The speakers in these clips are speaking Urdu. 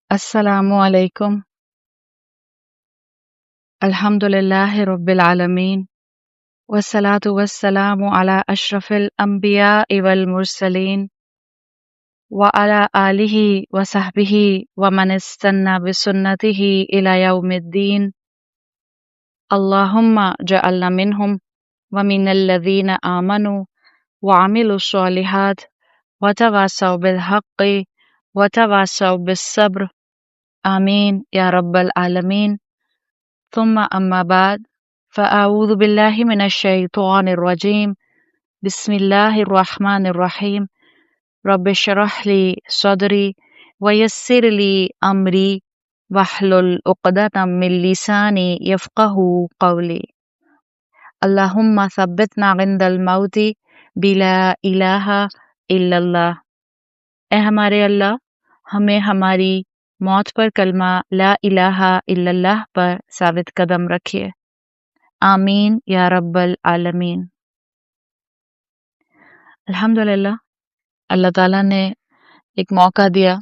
السلام علیکم۔ الحمدللہ رب العالمین والصلاة والسلام علی اشرف الانبیاء والمرسلین وعلی آلہ وصحبہ ومن استنى بسنتہ الی یوم الدین۔ اللہم اجعلنا منہم ومن الذین آمنوا وعملوا الصالحات وتواصوا بالحق وتواصوا بالصبر، آمین یا رب العالمین۔ ثم اما بعد فاعوذ باللہ من الشیطان الرجیم، بسم اللہ الرحمن الرحیم۔ رب اشرح لی صدری ویسر لی امری واحلل عقدۃ من لسانی یفقہوا قولی۔ اللہم ثبتنا عند الموت بلا الہ الا اللہ۔ اے ہمارے اللہ، ہمیں ہماری موت پر کلمہ لا الہ الا اللہ پر ثابت قدم رکھیے، آمین یا رب العالمین۔ الحمدللہ، اللہ تعالیٰ نے ایک موقع دیا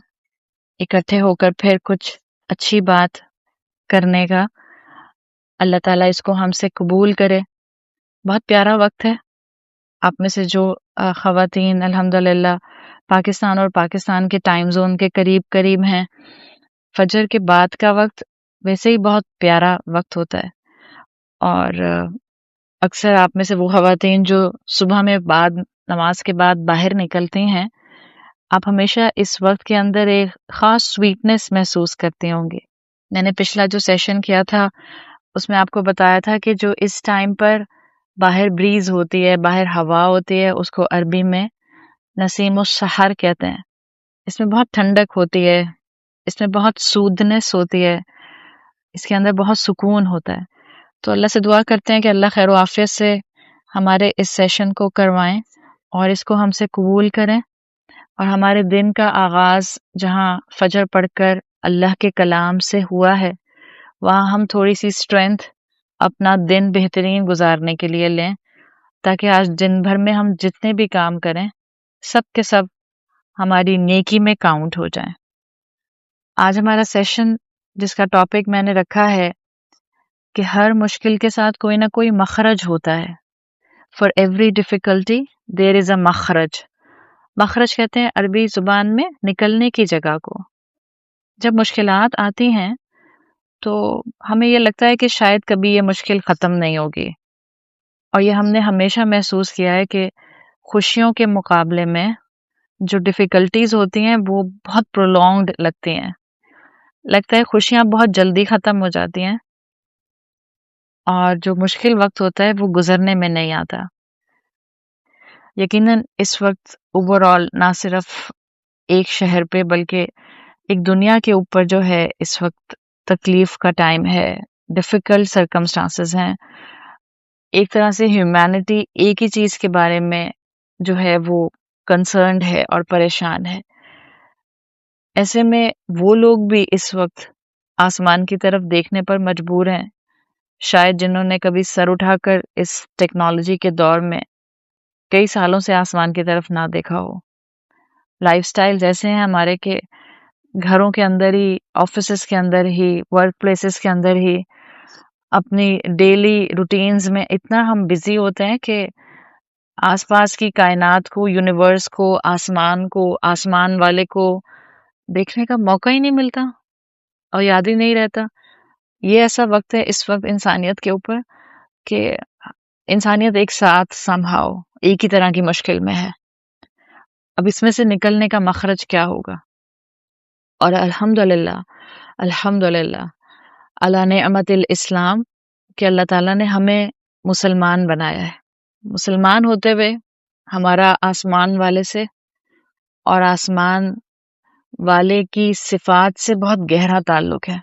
اکٹھے ہو کر پھر کچھ اچھی بات کرنے کا۔ اللہ تعالیٰ اس کو ہم سے قبول کرے۔ بہت پیارا وقت ہے۔ آپ میں سے جو خواتین الحمدللہ پاکستان اور پاکستان کے ٹائم زون کے قریب ہیں، فجر کے بعد کا وقت ویسے ہی بہت پیارا وقت ہوتا ہے، اور اکثر آپ میں سے وہ خواتین جو صبح میں بعد نماز کے بعد باہر نکلتی ہیں، آپ ہمیشہ اس وقت کے اندر ایک خاص سویٹنس محسوس کرتی ہوں گی۔ میں نے پچھلا جو سیشن کیا تھا اس میں آپ کو بتایا تھا کہ جو اس ٹائم پر باہر بریز ہوتی ہے، باہر ہوا ہوتی ہے، اس کو عربی میں نسیم السحر کہتے ہیں۔ اس میں بہت ٹھنڈک ہوتی ہے، اس میں بہت سودنس ہوتی ہے، اس کے اندر بہت سکون ہوتا ہے۔ تو اللہ سے دعا کرتے ہیں کہ اللہ خیر و عافیت سے ہمارے اس سیشن کو کروائیں اور اس کو ہم سے قبول کریں، اور ہمارے دن کا آغاز جہاں فجر پڑھ کر اللہ کے کلام سے ہوا ہے، وہاں ہم تھوڑی سی اسٹرینتھ اپنا دن بہترین گزارنے کے لیے لیں، تاکہ آج دن بھر میں ہم جتنے بھی کام کریں سب کے سب ہماری نیکی میں کاؤنٹ ہو جائیں۔ آج ہمارا سیشن جس کا ٹاپک میں نے رکھا ہے کہ ہر مشکل کے ساتھ کوئی نہ کوئی مخرج ہوتا ہے۔ For every difficulty there is a مخرج۔ مخرج کہتے ہیں عربی زبان میں نکلنے کی جگہ کو۔ جب مشکلات آتی ہیں تو ہمیں یہ لگتا ہے کہ شاید کبھی یہ مشکل ختم نہیں ہوگی، اور یہ ہم نے ہمیشہ محسوس کیا ہے کہ خوشیوں کے مقابلے میں جو ڈیفیکلٹیز ہوتی ہیں وہ بہت پرولونگڈ لگتی ہیں۔ لگتا ہے خوشیاں بہت جلدی ختم ہو جاتی ہیں، اور جو مشکل وقت ہوتا ہے وہ گزرنے میں نہیں آتا۔ یقیناً اس وقت اوور آل نہ صرف ایک شہر پہ بلکہ ایک دنیا کے اوپر جو ہے اس وقت تکلیف کا ٹائم ہے، ڈیفیکلٹ سرکمسٹانسز ہیں۔ ایک طرح سے ہیومینٹی ایک ہی چیز کے بارے میں جو ہے وہ کنسرنڈ ہے اور پریشان ہے۔ ایسے میں وہ لوگ بھی اس وقت آسمان کی طرف دیکھنے پر مجبور ہیں، شاید جنہوں نے کبھی سر اٹھا کر اس ٹیکنالوجی کے دور میں کئی سالوں سے آسمان کی طرف نہ دیکھا ہو۔ لائف سٹائل ایسے ہیں ہمارے کہ گھروں کے اندر ہی، آفیسز کے اندر ہی، ورک پلیسز کے اندر ہی، اپنی ڈیلی روٹینز میں اتنا ہم بزی ہوتے ہیں کہ آس پاس کی کائنات کو، یونیورس کو، آسمان کو، آسمان والے کو دیکھنے کا موقع ہی نہیں ملتا اور یاد ہی نہیں رہتا۔ یہ ایسا وقت ہے اس وقت انسانیت کے اوپر کہ انسانیت ایک ساتھ سمہاؤ ایک ہی طرح کی مشکل میں ہے۔ اب اس میں سے نکلنے کا مخرج کیا ہوگا؟ اور الحمدللہ علی نعمت الاسلام کہ اللہ تعالیٰ نے ہمیں مسلمان بنایا ہے۔ مسلمان ہوتے ہوئے ہمارا آسمان والے سے اور آسمان والے کی صفات سے بہت گہرا تعلق ہے۔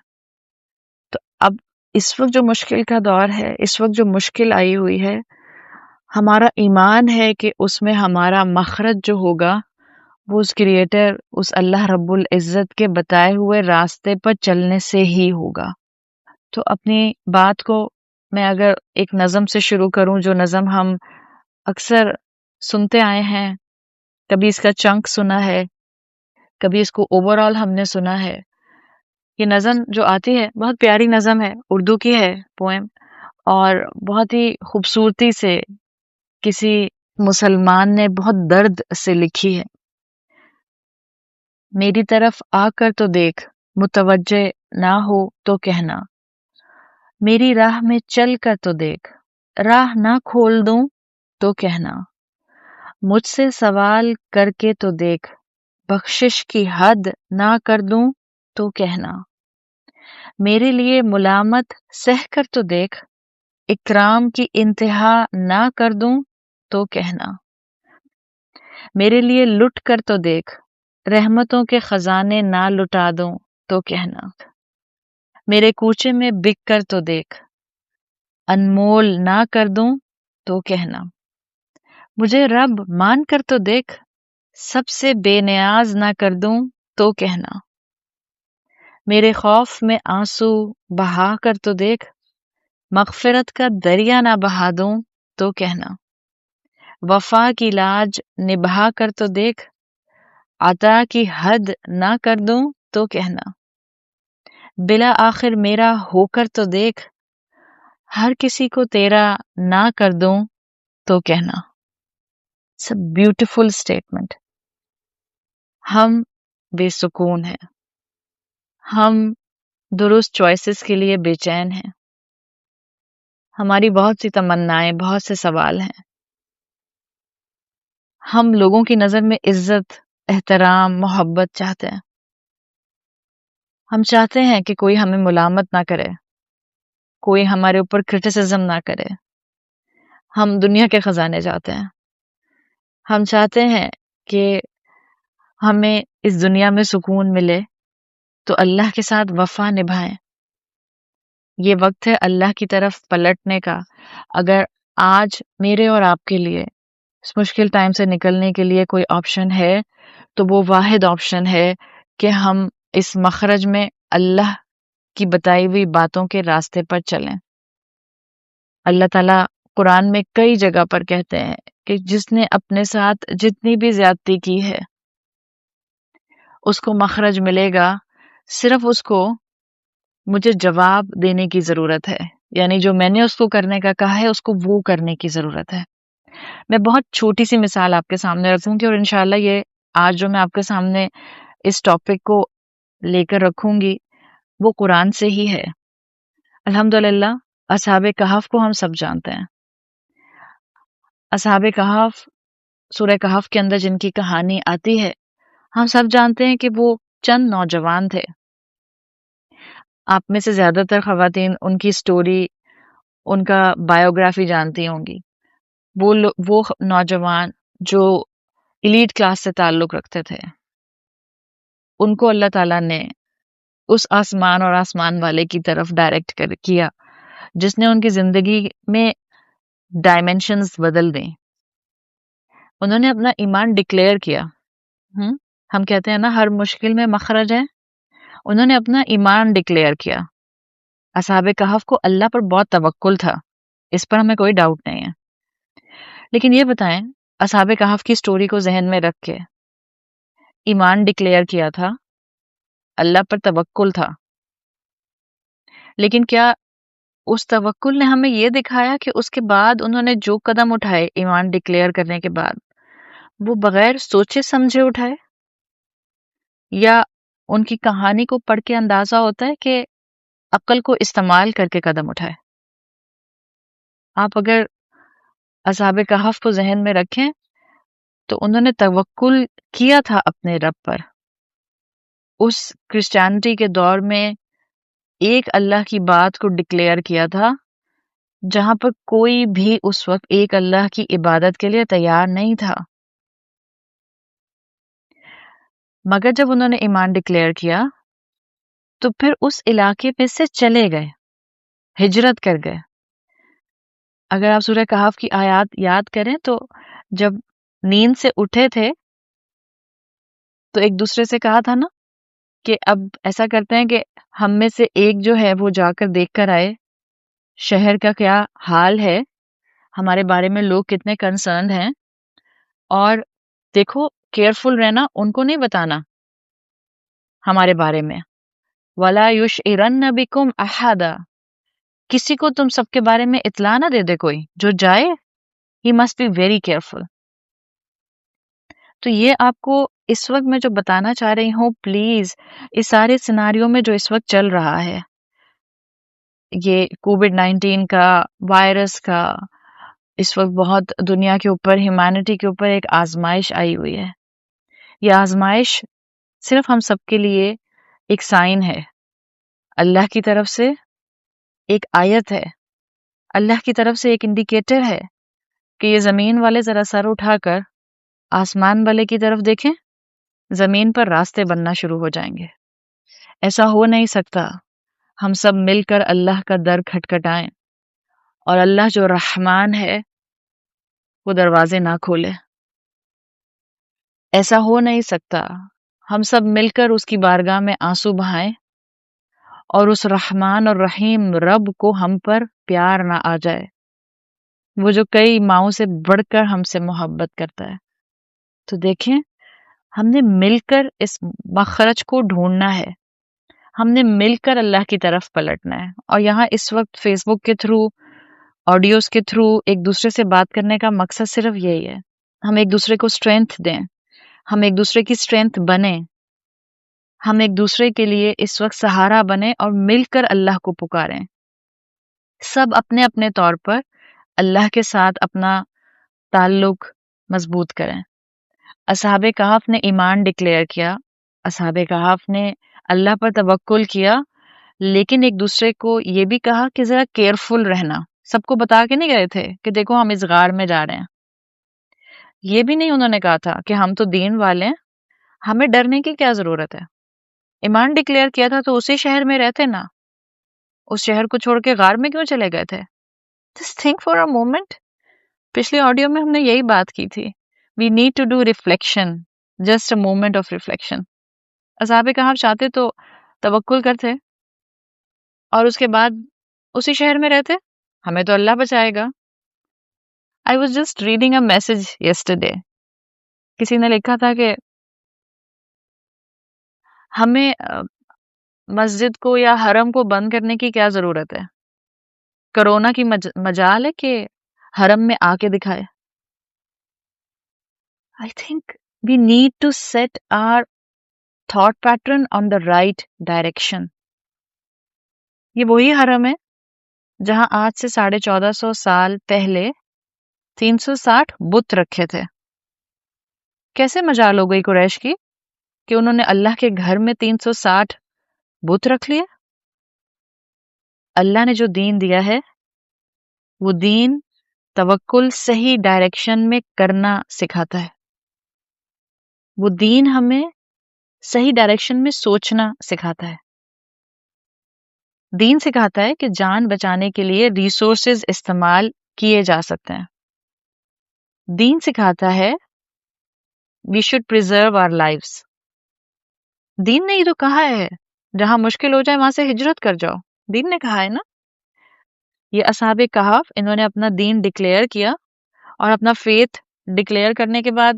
تو اب اس وقت جو مشکل کا دور ہے، اس وقت جو مشکل آئی ہوئی ہے، ہمارا ایمان ہے کہ اس میں ہمارا مخرج جو ہوگا وہ اس کریٹر، اس اللہ رب العزت کے بتائے ہوئے راستے پر چلنے سے ہی ہوگا۔ تو اپنی بات کو میں اگر ایک نظم سے شروع کروں، جو نظم ہم اکثر سنتے آئے ہیں، کبھی اس کا چنک سنا ہے، کبھی اس کو اوور آل ہم نے سنا ہے، یہ نظم جو آتی ہے بہت پیاری نظم ہے، اردو کی ہے پوئم، اور بہت ہی خوبصورتی سے کسی مسلمان نے بہت درد سے لکھی ہے۔ میری طرف آ کر تو دیکھ، متوجہ نہ ہو تو کہنا، میری راہ میں چل کر تو دیکھ، راہ نہ کھول دوں تو کہنا، مجھ سے سوال کر کے تو دیکھ، بخشش کی حد نہ کر دوں تو کہنا، میرے لیے ملامت سہ کر تو دیکھ، اکرام کی انتہا نہ کر دوں تو کہنا، میرے لیے لٹ کر تو دیکھ، رحمتوں کے خزانے نہ لٹا دوں تو کہنا، میرے کوچے میں بک کر تو دیکھ، انمول نہ کر دوں تو کہنا، مجھے رب مان کر تو دیکھ، سب سے بے نیاز نہ کر دوں تو کہنا، میرے خوف میں آنسو بہا کر تو دیکھ، مغفرت کا دریا نہ بہا دوں تو کہنا، وفا کی لاج نبھا کر تو دیکھ، عطا کی حد نہ کر دوں تو کہنا، بلا آخر میرا ہو کر تو دیکھ، ہر کسی کو تیرا نہ کر دوں تو کہنا۔ It's a beautiful statement. ہم بے سکون ہیں، ہم درست چوائسز کے لیے بے چین ہیں، ہماری بہت سی تمنائیں، بہت سے سوال ہیں، ہم لوگوں کی نظر میں عزت، احترام، محبت چاہتے ہیں، ہم چاہتے ہیں کہ کوئی ہمیں ملامت نہ کرے، کوئی ہمارے اوپر کرٹیسزم نہ کرے، ہم دنیا کے خزانے چاہتے ہیں، ہم چاہتے ہیں کہ ہمیں اس دنیا میں سکون ملے تو اللہ کے ساتھ وفا نبھائیں۔ یہ وقت ہے اللہ کی طرف پلٹنے کا۔ اگر آج میرے اور آپ کے لیے اس مشکل ٹائم سے نکلنے کے لیے کوئی آپشن ہے تو وہ واحد آپشن ہے کہ ہم اس مخرج میں اللہ کی بتائی ہوئی باتوں کے راستے پر چلیں۔ اللہ تعالیٰ قرآن میں کئی جگہ پر کہتے ہیں کہ جس نے اپنے ساتھ جتنی بھی زیادتی کی ہے اس کو مخرج ملے گا، صرف اس کو مجھے جواب دینے کی ضرورت ہے، یعنی جو میں نے اس کو کرنے کا کہا ہے اس کو وہ کرنے کی ضرورت ہے۔ میں بہت چھوٹی سی مثال آپ کے سامنے رکھوں گی، اور انشاءاللہ یہ آج جو میں آپ کے سامنے اس ٹاپک کو لے کر رکھوں گی وہ قرآن سے ہی ہے۔ الحمدللہ اصحاب کہف کو ہم سب جانتے ہیں۔ اصحاب کہف، سورہ کہف کے اندر جن کی کہانی آتی ہے، ہم سب جانتے ہیں کہ وہ چند نوجوان تھے۔ آپ میں سے زیادہ تر خواتین ان کی سٹوری، ان کا بایوگرافی جانتی ہوں گی۔ وہ نوجوان جو ایلیٹ کلاس سے تعلق رکھتے تھے، ان کو اللہ تعالیٰ نے اس آسمان اور آسمان والے کی طرف ڈائریکٹ کیا جس نے ان کی زندگی میں ڈائمینشنز بدل دیں۔ انہوں نے اپنا ایمان ڈکلیئر کیا۔ ہم کہتے ہیں نا ہر مشکل میں مخرج ہے، انہوں نے اپنا ایمان ڈکلیئر کیا۔ اصحاب کہف کو اللہ پر بہت توکل تھا، اس پر ہمیں کوئی ڈاؤٹ نہیں ہے، لیکن یہ بتائیں اصحاب کہف کی سٹوری کو ذہن میں رکھ کے ایمان ڈکلیئر کیا تھا، اللہ پر توکل تھا، لیکن کیا اس توکل نے ہمیں یہ دکھایا کہ اس کے بعد انہوں نے جو قدم اٹھائے ایمان ڈکلیئر کرنے کے بعد وہ بغیر سوچے سمجھے اٹھائے، یا ان کی کہانی کو پڑھ کے اندازہ ہوتا ہے کہ عقل کو استعمال کر کے قدم اٹھائے؟ آپ اگر اصحاب کہف کو ذہن میں رکھیں تو انہوں نے توکل کیا تھا اپنے رب پر۔ اس کرسچینٹی کے دور میں ایک اللہ کی بات کو ڈکلیئر کیا تھا جہاں پر کوئی بھی اس وقت ایک اللہ کی عبادت کے لیے تیار نہیں تھا، مگر جب انہوں نے ایمان ڈکلیئر کیا تو پھر اس علاقے پہ سے چلے گئے، ہجرت کر گئے۔ اگر آپ سورہ کہف کی آیات یاد کریں تو جب نیند سے اٹھے تھے تو ایک دوسرے سے کہا تھا نا کہ اب ایسا کرتے ہیں کہ ہم میں سے ایک جو ہے وہ جا کر دیکھ کر آئے شہر کا کیا حال ہے، ہمارے بارے میں لوگ کتنے کنسرنڈ ہیں، اور دیکھو کیئرفل رہنا، ان کو نہیں بتانا ہمارے بارے میں، وَلَا يُشْعِرَنَّ بِكُمْ أَحَدًا، کسی کو تم سب کے بارے میں اطلاع نہ دے دے کوئی جو جائے. He must be very careful. تو یہ آپ کو اس وقت میں جو بتانا چاہ رہی ہوں، پلیز اس سارے سیناریو میں جو اس وقت چل رہا ہے، یہ کووڈ-19 کا، وائرس کا، اس وقت بہت دنیا کے اوپر، ہیومینٹی کے اوپر ایک آزمائش آئی ہوئی ہے. یہ آزمائش صرف ہم سب کے لیے ایک سائن ہے، اللہ کی طرف سے ایک آیت ہے، اللہ کی طرف سے ایک انڈیکیٹر ہے کہ یہ زمین والے ذرا سر اٹھا کر آسمان والے کی طرف دیکھیں، زمین پر راستے بننا شروع ہو جائیں گے. ایسا ہو نہیں سکتا ہم سب مل کر اللہ کا در کھٹکھٹائیں اور اللہ جو رحمان ہے وہ دروازے نہ کھولے. ایسا ہو نہیں سکتا ہم سب مل کر اس کی بارگاہ میں آنسو بہائیں اور اس رحمان اور رحیم رب کو ہم پر پیار نہ آ جائے، وہ جو کئی ماؤں سے بڑھ کر ہم سے محبت کرتا ہے. تو دیکھیں، ہم نے مل کر اس مخرج کو ڈھونڈنا ہے، ہم نے مل کر اللہ کی طرف پلٹنا ہے. اور یہاں اس وقت فیس بک کے تھرو، آڈیوز کے تھرو ایک دوسرے سے بات کرنے کا مقصد صرف یہی ہے، ہم ایک دوسرے کو اسٹرینتھ دیں، ہم ایک دوسرے کی اسٹرینتھ بنیں، ہم ایک دوسرے کے لیے اس وقت سہارا بنیں اور مل کر اللہ کو پکاریں. سب اپنے اپنے طور پر اللہ کے ساتھ اپنا تعلق مضبوط کریں. اصحاب کہف نے ایمان ڈکلیئر کیا، اصحاب کہف نے اللہ پر توکل کیا، لیکن ایک دوسرے کو یہ بھی کہا کہ ذرا کیئرفل رہنا. سب کو بتا کے نہیں گئے تھے کہ دیکھو ہم اس غار میں جا رہے ہیں. یہ بھی نہیں انہوں نے کہا تھا کہ ہم تو دین والے ہیں، ہمیں ڈرنے کی کیا ضرورت ہے. ایمان ڈکلیئر کیا تھا تو اسی شہر میں رہتے نا، اس شہر کو چھوڑ کے غار میں کیوں چلے گئے تھے؟ Just think for a moment. پچھلی آڈیو میں ہم نے یہی بات کی تھی. We need to do reflection, just a moment of reflection. اصحاب کہف چاہتے تو توکل کرتے اور اس کے بعد اسی شہر میں رہتے، ہمیں تو اللہ بچائے گا. I was just reading a message yesterday. کسی نے لکھا تھا کہ ہمیں مسجد کو یا حرم کو بند کرنے کی کیا ضرورت ہے؟ کرونا کی مجال ہے کہ حرم میں آ کے دکھائے. I think we need to set our thought pattern on the right direction. یہ وہی حرم ہے جہاں آج سے 1450 سال پہلے 360 بت رکھے تھے. کیسے مجال ہو گئی قریش کی کہ انہوں نے اللہ کے گھر میں 360 بت رکھ لیے؟ اللہ نے جو دین دیا ہے وہ دین توکل صحیح ڈائریکشن میں کرنا سکھاتا ہے. وہ دین ہمیں صحیح ڈائریکشن میں سوچنا سکھاتا ہے. دین سکھاتا ہے کہ جان بچانے کے لیے ریسورسز استعمال کیے جا سکتے ہیں. دین سکھاتا ہے we should preserve our lives. دین نے ہی تو کہا ہے جہاں مشکل ہو جائے وہاں سے ہجرت کر جاؤ، دین نے کہا ہے نا. یہ اصحاب کہف انہوں نے اپنا دین ڈکلیئر کیا اور اپنا فیتھ ڈکلیئر کرنے کے بعد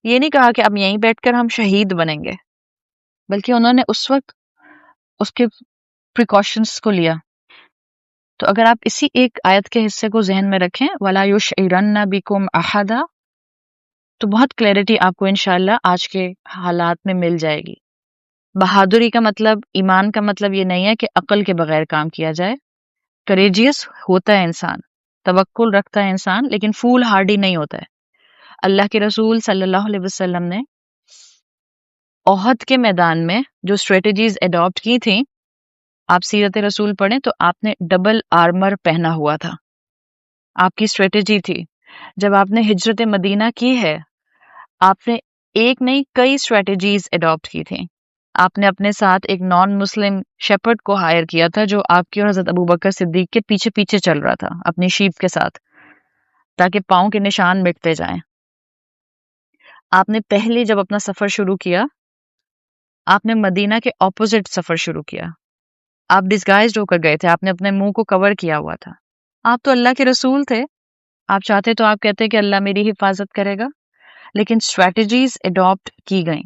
یہ نہیں کہا کہ اب یہیں بیٹھ کر ہم شہید بنیں گے، بلکہ انہوں نے اس وقت اس کے پریکاشنز کو لیا. تو اگر آپ اسی ایک آیت کے حصے کو ذہن میں رکھیں وَلَا يُشْعِرَنَّ بِكُمْ أَحَدًا، تو بہت کلیئرٹی آپ کو انشاءاللہ آج کے حالات میں مل جائے گی. بہادری کا مطلب، ایمان کا مطلب یہ نہیں ہے کہ عقل کے بغیر کام کیا جائے. کریجیس ہوتا ہے انسان، توکل رکھتا ہے انسان، لیکن فول ہارڈی نہیں ہوتا ہے. اللہ کے رسول صلی اللہ علیہ وسلم نے احد کے میدان میں جو اسٹریٹجیز اڈاپٹ کی تھیں، آپ سیرت رسول پڑھیں تو آپ نے ڈبل آرمر پہنا ہوا تھا. آپ کی اسٹریٹجی تھی. جب آپ نے ہجرت مدینہ کی ہے، آپ نے ایک نہیں کئی اسٹریٹجیز اڈاپٹ کی تھیں. آپ نے اپنے ساتھ ایک نان مسلم شیپرڈ کو ہائر کیا تھا جو آپ کی اور حضرت ابوبکر صدیق کے پیچھے پیچھے چل رہا تھا اپنی شیپ کے ساتھ، تاکہ پاؤں کے نشان مٹتے جائیں. آپ نے پہلے جب اپنا سفر شروع کیا، آپ نے مدینہ کے اپوزٹ سفر شروع کیا. آپ ڈسگائزڈ ہو کر گئے تھے، آپ نے اپنے منہ کو کور کیا ہوا تھا. آپ تو اللہ کے رسول تھے، آپ چاہتے تو آپ کہتے کہ اللہ میری حفاظت کرے گا، لیکن اسٹریٹجیز اڈاپٹ کی گئیں.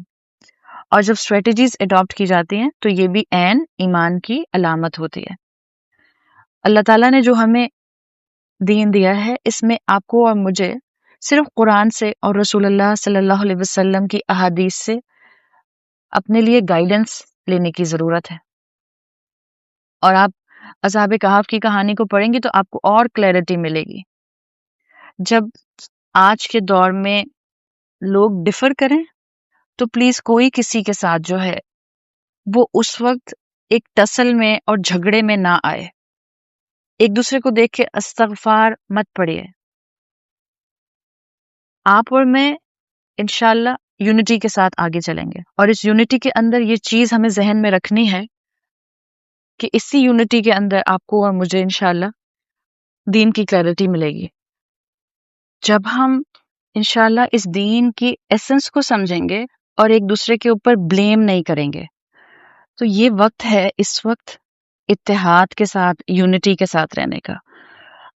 اور جب اسٹریٹجیز اڈاپٹ کی جاتی ہیں تو یہ بھی عین ایمان کی علامت ہوتی ہے. اللہ تعالیٰ نے جو ہمیں دین دیا ہے اس میں آپ کو اور مجھے صرف قرآن سے اور رسول اللہ صلی اللہ علیہ وسلم کی احادیث سے اپنے لیے گائیڈنس لینے کی ضرورت ہے. اور آپ اصحاب کہف کی کہانی کو پڑھیں گے تو آپ کو اور کلیئرٹی ملے گی. جب آج کے دور میں لوگ ڈفر کریں تو پلیز کوئی کسی کے ساتھ جو ہے وہ اس وقت ایک ٹسل میں اور جھگڑے میں نہ آئے. ایک دوسرے کو دیکھ کے استغفار مت پڑھیے. آپ اور میں انشاءاللہ یونٹی کے ساتھ آگے چلیں گے، اور اس یونٹی کے اندر یہ چیز ہمیں ذہن میں رکھنی ہے کہ اسی یونٹی کے اندر آپ کو اور مجھے انشاءاللہ دین کی کلیئرٹی ملے گی. جب ہم انشاءاللہ اس دین کی ایسنس کو سمجھیں گے اور ایک دوسرے کے اوپر بلیم نہیں کریں گے تو یہ وقت ہے اس وقت اتحاد کے ساتھ یونٹی کے ساتھ رہنے کا.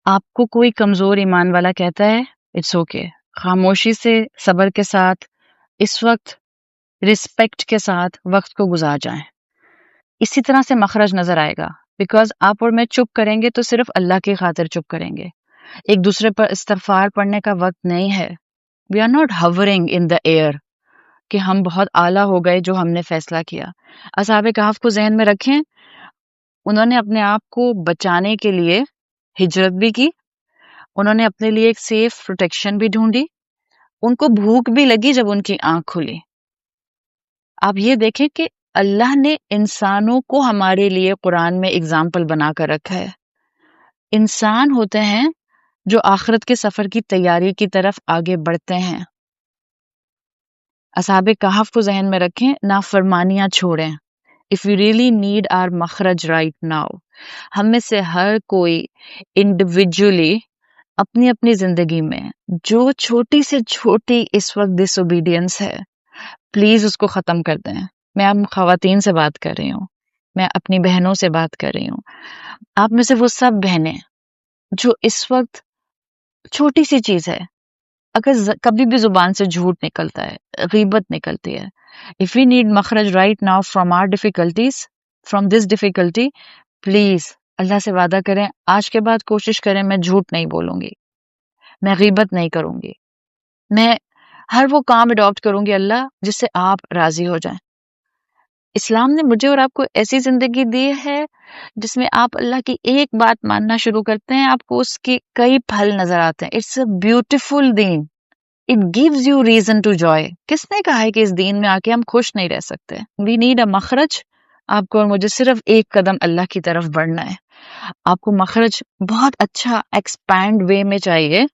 آپ کو کوئی کمزور ایمان والا کہتا ہے اٹس اوکے، خاموشی سے صبر کے ساتھ اس وقت رسپیکٹ کے ساتھ وقت کو گزار جائیں. اسی طرح سے مخرج نظر آئے گا، بیکاز آپ اور میں چپ کریں گے تو صرف اللہ کی خاطر چپ کریں گے. ایک دوسرے پر استغفار پڑھنے کا وقت نہیں ہے. We are not hovering in the air کہ ہم بہت اعلیٰ ہو گئے جو ہم نے فیصلہ کیا. اصحاب کہف کو ذہن میں رکھیں، انہوں نے اپنے آپ کو بچانے کے لیے ہجرت بھی کی، انہوں نے اپنے لیے ایک سیف پروٹیکشن بھی ڈھونڈی، ان کو بھوک بھی لگی جب ان کی آنکھ کھلی. آپ یہ دیکھیں کہ اللہ نے انسانوں کو ہمارے لیے قرآن میں اگزامپل بنا کر رکھا ہے. انسان ہوتے ہیں جو آخرت کے سفر کی تیاری کی طرف آگے بڑھتے ہیں. اصحاب کہف کو ذہن میں رکھیں، نافرمانیاں چھوڑیں. If we really need our مخرج right now، ہم میں سے ہر کوئی انڈیویجولی اپنی اپنی زندگی میں جو چھوٹی سے چھوٹی اس وقت ڈس اوبیڈینس ہے پلیز اس کو ختم کر دیں. میں اب خواتین سے بات کر رہی ہوں، میں اپنی بہنوں سے بات کر رہی ہوں. آپ میں سے وہ سب بہنیں جو اس وقت چھوٹی سی چیز ہے، اگر کبھی بھی زبان سے جھوٹ نکلتا ہے، غیبت نکلتی ہے، if we need مخرج right now from our difficulties from this difficulty please اللہ سے وعدہ کریں آج کے بعد کوشش کریں میں جھوٹ نہیں بولوں گی، میں غیبت نہیں کروں گی، میں ہر وہ کام اڈاپٹ کروں گی اللہ جس سے آپ راضی ہو جائیں. اسلام نے مجھے اور آپ کو ایسی زندگی دی ہے جس میں آپ اللہ کی ایک بات ماننا شروع کرتے ہیں آپ کو اس کے کئی پھل نظر آتے ہیں. اٹس اے بیوٹیفل دین. It gives you reason to joy. کس نے کہا ہے کہ اس دین میں آ کے ہم خوش نہیں رہ سکتے؟ We need a مخرج. آپ کو اور مجھے صرف ایک قدم اللہ کی طرف بڑھنا ہے. آپ کو مخرج بہت اچھا ایکسپینڈ وے میں چاہیے،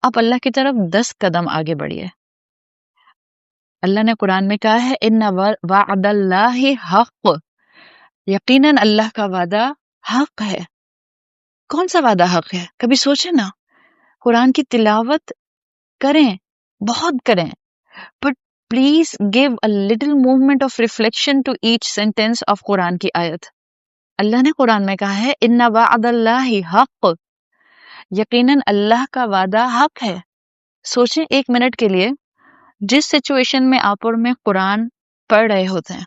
آپ اللہ کی طرف 10 قدم آگے بڑھیے. اللہ نے قرآن میں کہا ہے ان وعد اللہ حق، یقیناً اللہ کا وعدہ حق ہے. کون سا وعدہ حق ہے؟ کبھی سوچیں نا. قرآن کی تلاوت کریں، بہت کریں، but please give a little movement of reflection to each sentence of قرآن کی آیت. اللہ نے قرآن میں کہا ہے ان وعد اللہ حق، یقیناً اللہ کا وعدہ حق ہے. سوچیں ایک منٹ کے لیے، جس سچویشن میں آپ اور میں قرآن پڑھ رہے ہوتے ہیں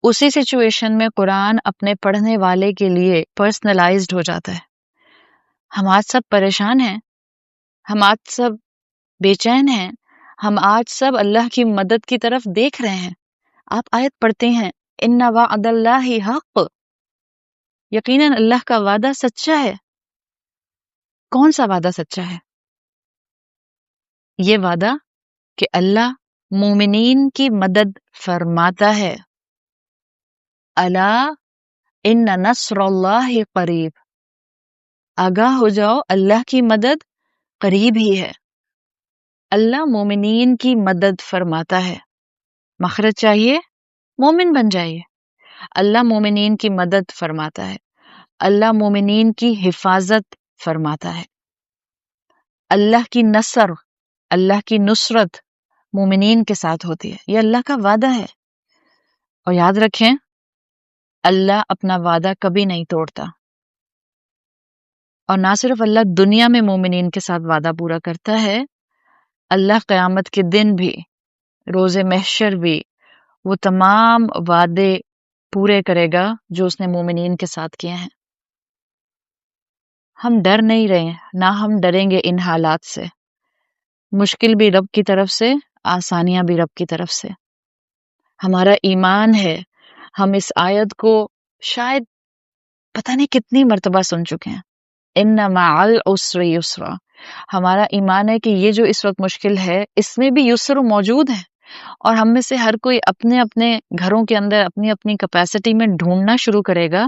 اسی سچویشن میں قرآن اپنے پڑھنے والے کے لیے پرسنلائزڈ ہو جاتا ہے. ہم آج سب پریشان ہیں، ہم آج سب بے چین ہیں، ہم آج سب اللہ کی مدد کی طرف دیکھ رہے ہیں. آپ آیت پڑھتے ہیں ان وعد اللہ حق، یقیناً اللہ کا وعدہ سچا ہے. کون سا وعدہ سچا ہے؟ یہ وعدہ کہ اللہ مومنین کی مدد فرماتا ہے. الا ان نصر اللہ قریب، آگاہ ہو جاؤ اللہ کی مدد قریب ہی ہے. اللہ مومنین کی مدد فرماتا ہے. مخرج چاہیے، مومن بن جائیے. اللہ مومنین کی مدد فرماتا ہے، اللہ مومنین کی حفاظت فرماتا ہے. اللہ کی نصر، اللہ کی نصرت مومنین کے ساتھ ہوتی ہے. یہ اللہ کا وعدہ ہے. اور یاد رکھیں اللہ اپنا وعدہ کبھی نہیں توڑتا. اور نہ صرف اللہ دنیا میں مومنین کے ساتھ وعدہ پورا کرتا ہے، اللہ قیامت کے دن بھی روز محشر بھی وہ تمام وعدے پورے کرے گا جو اس نے مومنین کے ساتھ کیے ہیں۔ ہم ڈر نہیں رہے، نہ ہم ڈریں گے ان حالات سے۔ مشکل بھی رب کی طرف سے، آسانیاں بھی رب کی طرف سے۔ ہمارا ایمان ہے، ہم اس آیت کو شاید پتہ نہیں کتنی مرتبہ سن چکے ہیں، ان مع العسر یسرا۔ ہمارا ایمان ہے کہ یہ جو اس وقت مشکل ہے اس میں بھی یسر موجود ہے، اور ہم میں سے ہر کوئی اپنے اپنے گھروں کے اندر اپنی اپنی کیپیسٹی میں ڈھونڈنا شروع کرے گا۔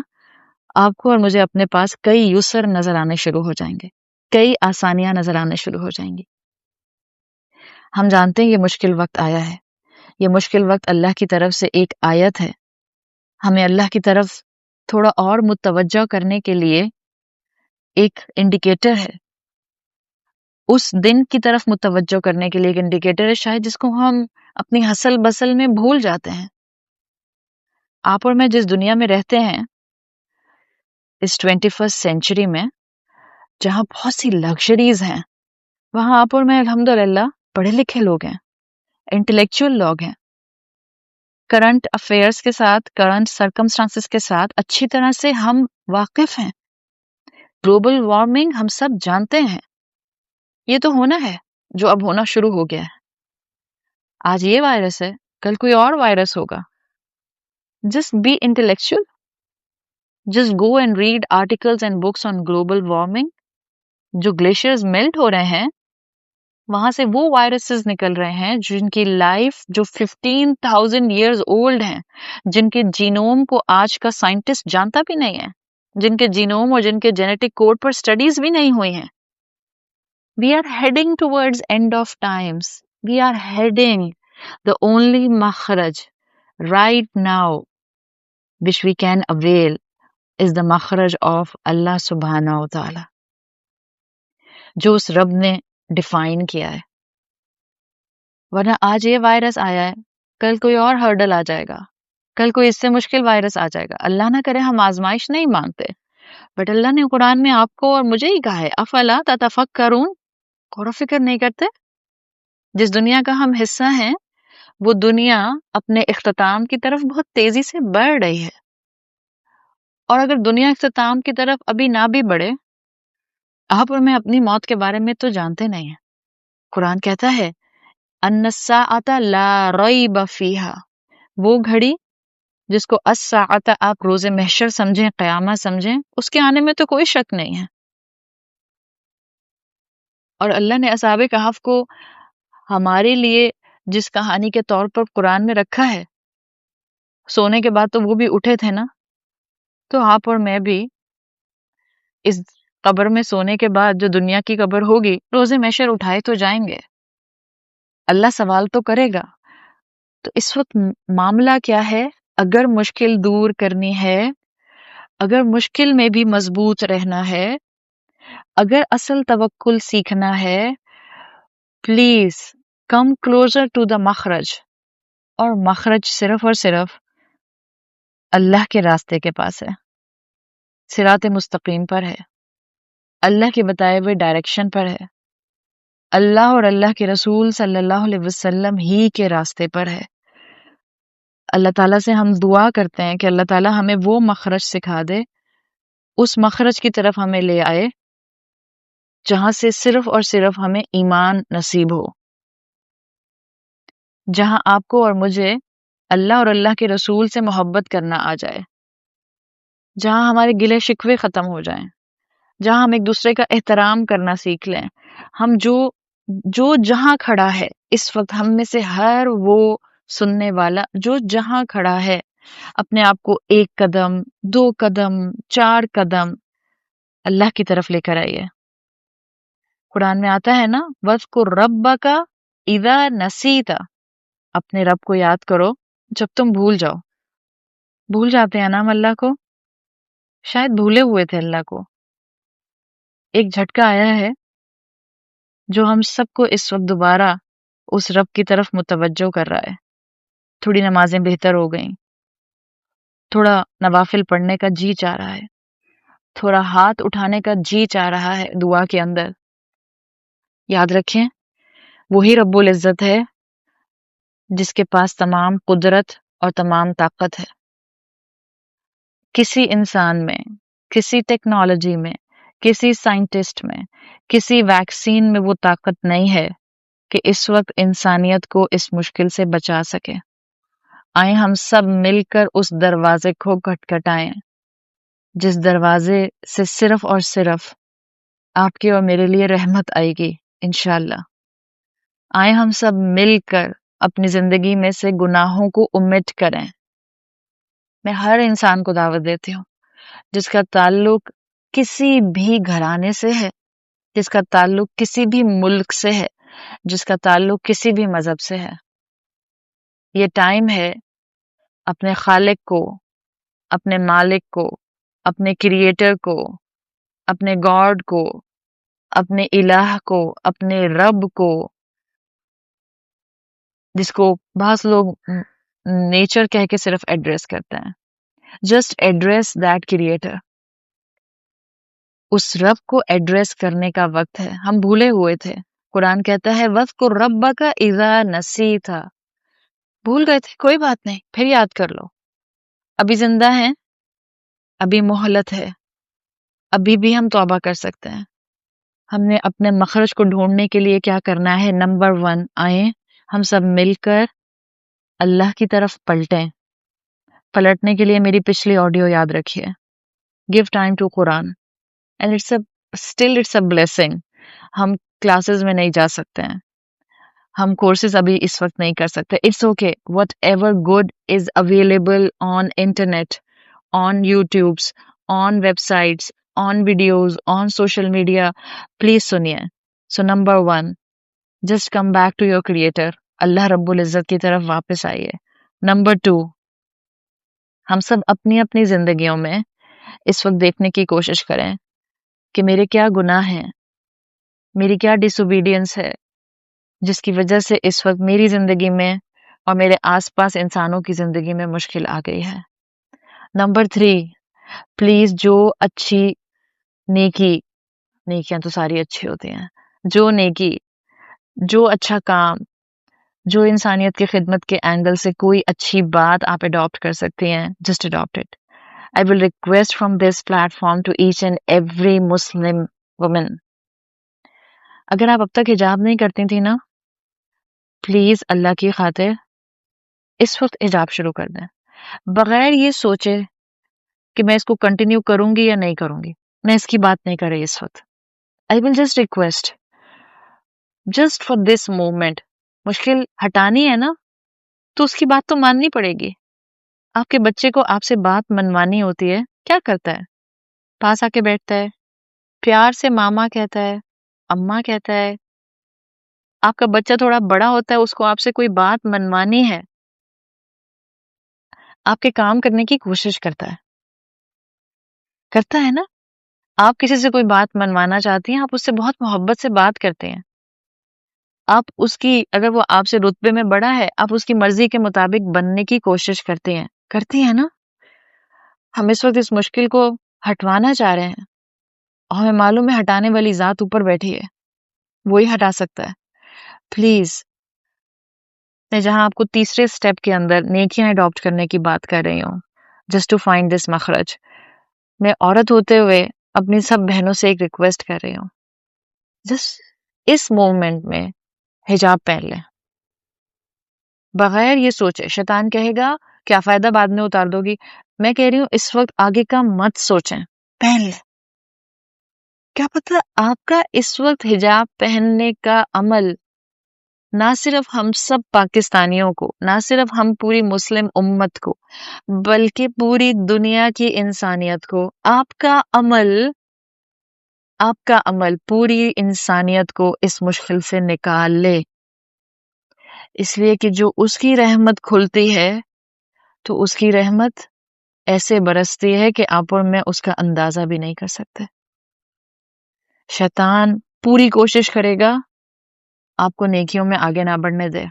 آپ کو اور مجھے اپنے پاس کئی یسر نظر آنے شروع ہو جائیں گے، کئی آسانیاں نظر آنے شروع ہو جائیں گی۔ ہم جانتے ہیں یہ مشکل وقت آیا ہے، یہ مشکل وقت اللہ کی طرف سے ایک آیت ہے، ہمیں اللہ کی طرف تھوڑا اور متوجہ کرنے کے لیے ایک انڈیکیٹر ہے، اس دن کی طرف متوجہ کرنے کے لیے ایک انڈیکیٹر ہے شاید، جس کو ہم اپنی ہسل بسل میں بھول جاتے ہیں۔ آپ اور میں جس دنیا میں رہتے ہیں اس 21st سینچری میں، جہاں بہت سی لگژریز ہیں، وہاں آپ اور میں الحمدللہ پڑھے لکھے لوگ ہیں، انٹلیکچوئل لوگ ہیں، کرنٹ افیئرس کے ساتھ، کرنٹ سرکمسٹانسز کے ساتھ اچھی طرح سے ہم واقف ہیں۔ گلوبل وارمنگ ہم سب جانتے ہیں، یہ تو ہونا ہے جو اب ہونا شروع ہو گیا ہے۔ آج یہ وائرس ہے، کل کوئی اور وائرس ہوگا۔ Just be intellectual. Just go and read articles and books on global warming. جو گلیشیئرز میلٹ ہو رہے ہیں، وہاں سے وہ وائرسز نکل رہے ہیں جن کی لائف جو 15,000 years اولڈ ہیں، جن کے جینوم کو آج کا سائنٹسٹ جانتا بھی نہیں ہے، جن کے جینوم اور جن کے جینیٹک کوڈ پر سٹڈیز بھی نہیں ہوئی ہیں۔ We are heading towards end of times. We are heading. The only makhraj right now which we can avail is the makhraj of Allah subhanahu wa ta'ala، جو اس رب نے ڈیفائن کیا ہے۔ ورنہ آج یہ وائرس آیا ہے، کل کوئی اور ہرڈل آ جائے گا، کل کوئی اس سے مشکل وائرس آ جائے گا۔ اللہ نہ کرے ہم آزمائش نہیں مانگتے، بٹ اللہ نے قرآن میں آپ کو اور مجھے ہی کہا ہے، افلا تتفکرون، غور و فکر نہیں کرتے؟ جس دنیا کا ہم حصہ ہیں وہ دنیا اپنے اختتام کی طرف بہت تیزی سے بڑھ رہی ہے، اور اگر دنیا اختتام کی طرف ابھی نہ بھی بڑھے، آپ اور میں اپنی موت کے بارے میں تو جانتے نہیں ہیں۔ قرآن کہتا ہے ان الساعۃ لا ریب فیہا، وہ گھڑی جس کو الساعۃ آپ روز محشر سمجھیں، قیامت سمجھیں، اس کے آنے میں تو کوئی شک نہیں ہے۔ اور اللہ نے اصحاب کہف کو ہمارے لیے جس کہانی کے طور پر قرآن میں رکھا ہے، سونے کے بعد تو وہ بھی اٹھے تھے نا، تو آپ اور میں بھی اس قبر میں سونے کے بعد جو دنیا کی قبر ہوگی، روز محشر اٹھائے تو جائیں گے، اللہ سوال تو کرے گا۔ تو اس وقت معاملہ کیا ہے؟ اگر مشکل دور کرنی ہے، اگر مشکل میں بھی مضبوط رہنا ہے، اگر اصل توکل سیکھنا ہے، please come closer to the مخرج، اور مخرج صرف اور صرف اللہ کے راستے کے پاس ہے، صراط مستقیم پر ہے، اللہ کے بتائے ہوئے ڈائریکشن پر ہے، اللہ اور اللہ کے رسول صلی اللہ علیہ وسلم ہی کے راستے پر ہے۔ اللہ تعالیٰ سے ہم دعا کرتے ہیں کہ اللہ تعالیٰ ہمیں وہ مخرج سکھا دے، اس مخرج کی طرف ہمیں لے آئے جہاں سے صرف اور صرف ہمیں ایمان نصیب ہو، جہاں آپ کو اور مجھے اللہ اور اللہ کے رسول سے محبت کرنا آ جائے، جہاں ہمارے گلے شکوے ختم ہو جائیں، جہاں ہم ایک دوسرے کا احترام کرنا سیکھ لیں۔ ہم جو جہاں کھڑا ہے اس وقت، ہم میں سے ہر وہ سننے والا جو جہاں کھڑا ہے، اپنے آپ کو 1 قدم 2 قدم 4 قدم اللہ کی طرف لے کر آئیے۔ قرآن میں آتا ہے نا، وَاذْكُرْ رَبَّكَ إِذَا نَسِيتَ، اپنے رب کو یاد کرو جب تم بھول جاؤ۔ بھول جاتے ہیں نا ہم اللہ کو، شاید بھولے ہوئے تھے اللہ کو۔ ایک جھٹکا آیا ہے جو ہم سب کو اس وقت دوبارہ اس رب کی طرف متوجہ کر رہا ہے۔ تھوڑی نمازیں بہتر ہو گئیں، تھوڑا نوافل پڑھنے کا جی چاہ رہا ہے، تھوڑا ہاتھ اٹھانے کا جی چاہ رہا ہے دعا کے اندر۔ یاد رکھیں وہی رب العزت ہے جس کے پاس تمام قدرت اور تمام طاقت ہے. کسی انسان میں، کسی ٹیکنالوجی میں، کسی سائنٹسٹ میں، کسی ویکسین میں وہ طاقت نہیں ہے کہ اس وقت انسانیت کو اس مشکل سے بچا سکے. آئیں ہم سب مل کر اس دروازے کو کھٹکھٹائیں جس دروازے سے صرف اور صرف آپ کی اور میرے لیے رحمت آئے گی انشاءاللہ. آئیں ہم سب مل کر اپنی زندگی میں سے گناہوں کو omit کریں. میں ہر انسان کو دعوت دیتی ہوں جس کا تعلق کسی بھی گھرانے سے ہے، جس کا تعلق کسی بھی ملک سے ہے، جس کا تعلق کسی بھی مذہب سے ہے. یہ ٹائم ہے اپنے خالق کو، اپنے مالک کو، اپنے کریٹر کو، اپنے گاڈ کو، اپنے الہ کو، اپنے رب کو، جس کو بعض لوگ نیچر کہہ کے صرف ایڈریس کرتے ہیں. Just address that creator. اس رب کو ایڈریس کرنے کا وقت ہے. ہم بھولے ہوئے تھے. قرآن کہتا ہے وَاذْكُرْ رَبَّكَ إِذَا نَسِيتَ. بھول گئے تھے، کوئی بات نہیں، پھر یاد کر لو. ابھی زندہ ہیں، ابھی مہلت ہے، ابھی بھی ہم توبہ کر سکتے ہیں. ہم نے اپنے مخرج کو ڈھونڈنے کے لیے کیا کرنا ہے؟ نمبر 1، آئیں ہم سب مل کر اللہ کی طرف پلٹیں. پلٹنے کے لیے میری پچھلی آڈیو یاد رکھیے. Give time to Quran. And it's a blessing. ہم کلاسز میں نہیں جا سکتے ہیں، ہم کورسز ابھی اس وقت نہیں کر سکتے. It's okay. Whatever good is available on internet, on YouTubes, on websites, on videos, on social media, please سنیے. So number 1, just come back to your creator. اللہ رب العزت کی طرف واپس آئیے. نمبر 2، ہم سب اپنی اپنی زندگیوں میں اس وقت دیکھنے کی کوشش کریں کہ میرے کیا گناہ ہیں، میری کیا ڈس اوبیڈینس ہے جس کی وجہ سے اس وقت میری زندگی میں اور میرے آس پاس انسانوں کی زندگی میں مشکل آ گئی ہے. نمبر 3، پلیز جو اچھی نیکیاں تو ساری اچھی ہوتی ہیں، جو نیکی، جو اچھا کام، جو انسانیت کی خدمت کے اینگل سے کوئی اچھی بات آپ اڈاپٹ کر سکتی ہیں، just adapt it. I will request from this platform to each and every Muslim woman. اگر آپ اب تک حجاب نہیں کرتی تھی نا، پلیز اللہ کی خاطر اس وقت حجاب شروع کر دیں، بغیر یہ سوچے کہ میں اس کو کنٹینیو کروں گی یا نہیں کروں گی. میں اس کی بات نہیں کر رہی اس وقت. I will just request, just for this moment. مشکل ہٹانی ہے نا تو اس کی بات تو ماننی پڑے گی. آپ کے بچے کو آپ سے بات منوانی ہوتی ہے، کیا کرتا ہے؟ پاس آ کے بیٹھتا ہے، پیار سے ماما کہتا ہے، اماں کہتا ہے. آپ کا بچہ تھوڑا بڑا ہوتا ہے، اس کو آپ سے کوئی بات منوانی ہے، آپ کے کام کرنے کی کوشش کرتا ہے نا. آپ کسی سے کوئی بات منوانا چاہتی ہیں، آپ اس سے بہت محبت سے بات کرتے ہیں. آپ اس کی، اگر وہ آپ سے رتبے میں بڑا ہے، آپ اس کی مرضی کے مطابق بننے کی کوشش کرتے ہیں، کرتی ہیں نا. ہم اس وقت اس مشکل کو ہٹوانا چاہ رہے ہیں اور ہمیں معلوم ہے ہٹانے والی ذات اوپر بیٹھی ہے، وہی ہٹا سکتا ہے. پلیز، میں جہاں آپ کو تیسرے سٹیپ کے اندر نیکیاں اڈاپٹ کرنے کی بات کر رہی ہوں، جسٹ ٹو فائنڈ دس مخرج، میں عورت ہوتے ہوئے اپنی سب بہنوں سے ایک ریکویسٹ کر رہی ہوں، جسٹ اس مومنٹ میں حجاب پہن لیں، بغیر یہ سوچے. شیطان کہے گا کیا فائدہ بعد میں اتار دو گی. میں کہہ رہی ہوں اس وقت آگے کا مت سوچیں، پہن لیں. کیا پتہ آپ کا اس وقت حجاب پہننے کا عمل نہ صرف ہم سب پاکستانیوں کو، نہ صرف ہم پوری مسلم امت کو، بلکہ پوری دنیا کی انسانیت کو، آپ کا عمل پوری انسانیت کو اس مشکل سے نکال لے. اس لیے کہ جو اس کی رحمت کھلتی ہے تو اس کی رحمت ایسے برستی ہے کہ آپ اور میں اس کا اندازہ بھی نہیں کر سکتے. شیطان پوری کوشش کرے گا آپ کو نیکیوں میں آگے نہ بڑھنے دے.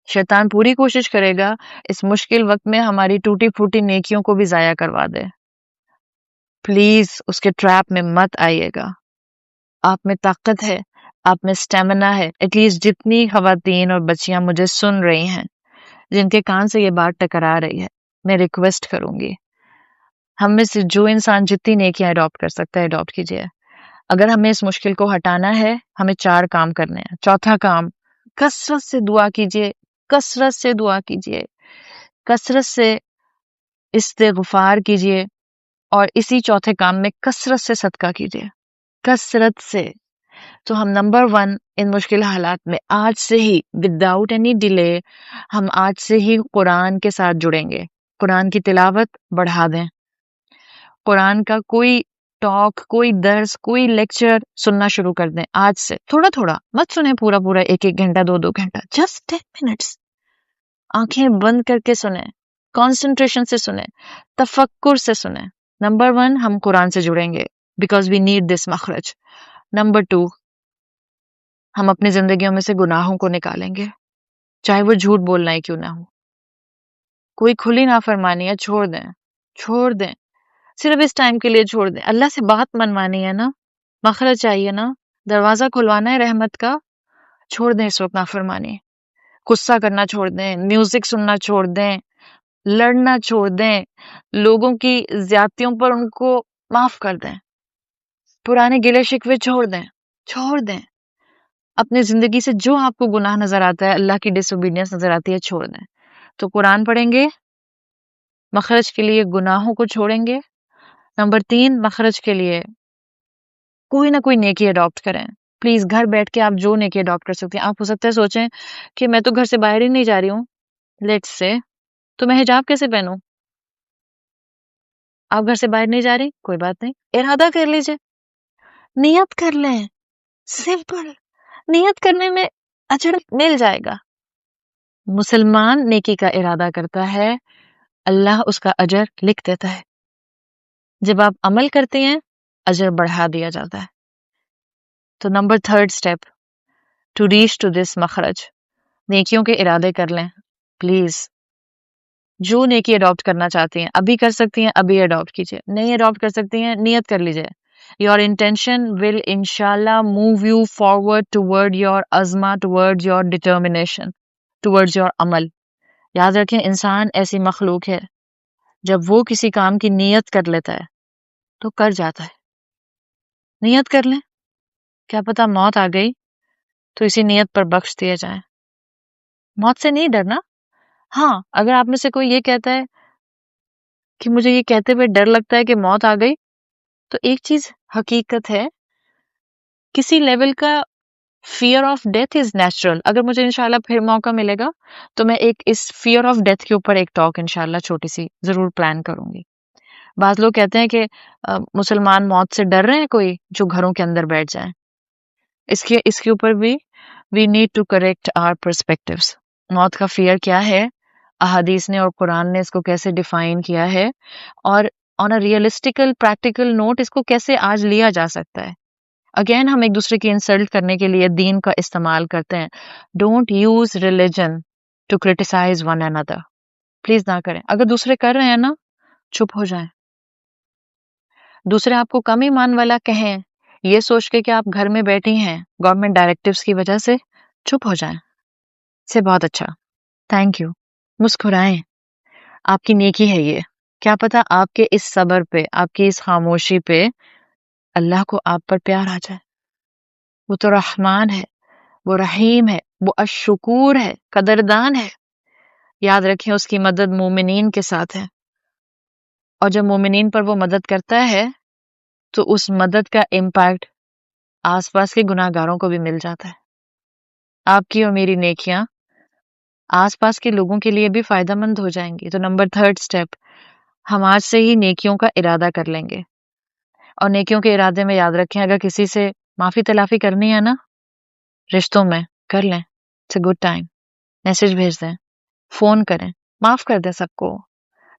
شیطان پوری کوشش کرے گا اس مشکل وقت میں ہماری ٹوٹی پھوٹی نیکیوں کو بھی ضائع کروا دے. پلیز اس کے ٹریپ میں مت آئیے گا. آپ میں طاقت ہے، آپ میں اسٹیمنا ہے. ایٹ لیسٹ جتنی خواتین اور بچیاں مجھے سن رہی ہیں، جن کے کان سے یہ بات ٹکرا رہی ہے، میں ریکویسٹ کروں گی، ہم میں سے جو انسان جتنی نیکیاں اڈاپٹ کر سکتا ہے اڈاپٹ کیجیے. اگر ہمیں اس مشکل کو ہٹانا ہے، ہمیں 4 کام کرنے ہیں. چوتھا کام، کثرت سے دعا کیجیے، کثرت سے دعا کیجیے، کثرت سے استغفار کیجیے، اور اسی چوتھے کام میں کثرت سے صدقہ کیجیے، کثرت سے. تو ہم نمبر 1 ان مشکل حالات میں آج سے ہی وداؤٹ اینی ڈیلے ہم آج سے ہی قرآن کے ساتھ جڑیں گے. قرآن کی تلاوت بڑھا دیں. قرآن کا کوئی ٹاک، کوئی درس، کوئی لیکچر سننا شروع کر دیں آج سے. تھوڑا تھوڑا مت سنیں پورا پورا 1 گھنٹہ 2 گھنٹہ، جسٹ 10 منٹس. آنکھیں بند کر کے سنیں، کانسنٹریشن سے سنیں، تفکر سے سنیں. نمبر 1 ہم قرآن سے جڑیں گے بیکاز وی نیڈ دس مخرج. نمبر 2 ہم اپنی زندگیوں میں سے گناہوں کو نکالیں گے، چاہے وہ جھوٹ بولنا ہی کیوں نہ ہو. کوئی کھلی نافرمانی ہے، چھوڑ دیں، چھوڑ دیں، صرف اس ٹائم کے لیے چھوڑ دیں. اللہ سے بات منوانی ہے نا، مخرج چاہیے نا، دروازہ کھلوانا ہے رحمت کا. چھوڑ دیں اس وقت نافرمانی، غصہ کرنا چھوڑ دیں، میوزک سننا چھوڑ دیں، لڑنا چھوڑ دیں، لوگوں کی زیادتیوں پر ان کو معاف کر دیں، پرانے گلے شکوے چھوڑ دیں، چھوڑ دیں. اپنی زندگی سے جو آپ کو گناہ نظر آتا ہے، اللہ کی ڈس اوبیڈینس نظر آتی ہے، چھوڑ دیں. تو قرآن پڑھیں گے، مخرج کے لیے گناہوں کو چھوڑیں گے. نمبر 3 مخرج کے لیے کوئی نہ کوئی نیکی اڈاپٹ کریں. پلیز گھر بیٹھ کے آپ جو نیکی اڈاپٹ کر سکتے ہیں. آپ ہو سکتا ہے سوچیں کہ میں تو گھر سے باہر ہی نہیں جا رہی ہوں، لیٹس سے تو میں حجاب کیسے پہنوں؟ آپ گھر سے باہر نہیں جا رہی، کوئی بات نہیں، ارادہ کر لیجئے، نیت کر لیں. سمپل، نیت کرنے میں اجر مل جائے گا. مسلمان نیکی کا ارادہ کرتا ہے، اللہ اس کا اجر لکھ دیتا ہے. جب آپ عمل کرتے ہیں، اجر بڑھا دیا جاتا ہے. تو number 3 step to reach to this مخرج، نیکیوں کے ارادے کر لیں. پلیز جو نیکی اڈاپٹ کرنا چاہتی ہیں ابھی کر سکتی ہیں، ابھی اڈاپٹ کیجیے. نہیں اڈاپٹ کر سکتی ہیں، نیت کر لیجیے. یور انٹینشن ول انشاءاللہ move you forward toward your عزمہ، toward your determination, toward your عمل. یاد رکھیں انسان ایسی مخلوق ہے، جب وہ کسی کام کی نیت کر لیتا ہے تو کر جاتا ہے. نیت کر لیں، کیا پتا موت آ گئی تو اسی نیت پر بخش دیے جائیں. موت سے نہیں ڈرنا. ہاں اگر آپ میں سے کوئی یہ کہتا ہے کہ مجھے یہ کہتے ہوئے ڈر لگتا ہے کہ موت آ گئی، تو ایک چیز حقیقت ہے، کسی لیول کا fear of death is natural. اگر مجھے انشاءاللہ پھر موقع ملے گا تو میں ایک اس فیئر آف ڈیتھ کے اوپر ایک ٹاک انشاءاللہ چھوٹی سی ضرور پلان کروں گی. بعض لوگ کہتے ہیں کہ مسلمان موت سے ڈر رہے ہیں کوئی جو گھروں کے اندر بیٹھ جائیں. اس کے اوپر بھی we need to correct our perspectives. موت کا فیئر کیا ہے، احادیث نے اور قرآن نے اس کو کیسے ڈیفائن کیا ہے، اور آن اے ریئلسٹیکل پریکٹیکل نوٹ اس کو کیسے آج لیا جا سکتا ہے. اگین ہم ایک دوسرے کی انسلٹ کرنے کے لیے دین کا استعمال کرتے ہیں. Don't use religion to criticize one another. Please نہ کریں. اگر دوسرے کر رہے ہیں نا، چپ ہو جائیں. دوسرے آپ کو کم ایمان والا کہیں یہ سوچ کے کہ آپ گھر میں بیٹھی ہیں گورنمنٹ ڈائریکٹیوز کی وجہ سے، چپ ہو جائیں. سے بہت اچھا، تھینک یو. مسکرائیں، آپ کی نیکی ہے یہ. کیا پتا آپ کے اس صبر پہ، آپ کی اس خاموشی پہ اللہ کو آپ پر پیار آ جائے. وہ تو رحمان ہے، وہ رحیم ہے، وہ الشکور ہے، قدردان ہے. یاد رکھیں اس کی مدد مومنین کے ساتھ ہے، اور جب مومنین پر وہ مدد کرتا ہے تو اس مدد کا امپیکٹ آس پاس کے گناہ گاروں کو بھی مل جاتا ہے. آپ کی اور میری نیکیاں آس پاس کے لوگوں کے لیے بھی فائدہ مند ہو جائیں گی. تو نمبر 3 اسٹیپ، ہم آج سے ہی نیکیوں کا ارادہ کر لیں گے. اور نیکیوں کے ارادے میں یاد رکھیں اگر کسی سے معافی تلافی کرنی ہے نا رشتوں میں، کر لیں. It's a good time. Message بھیج دیں، فون کریں، معاف کر دیں سب کو.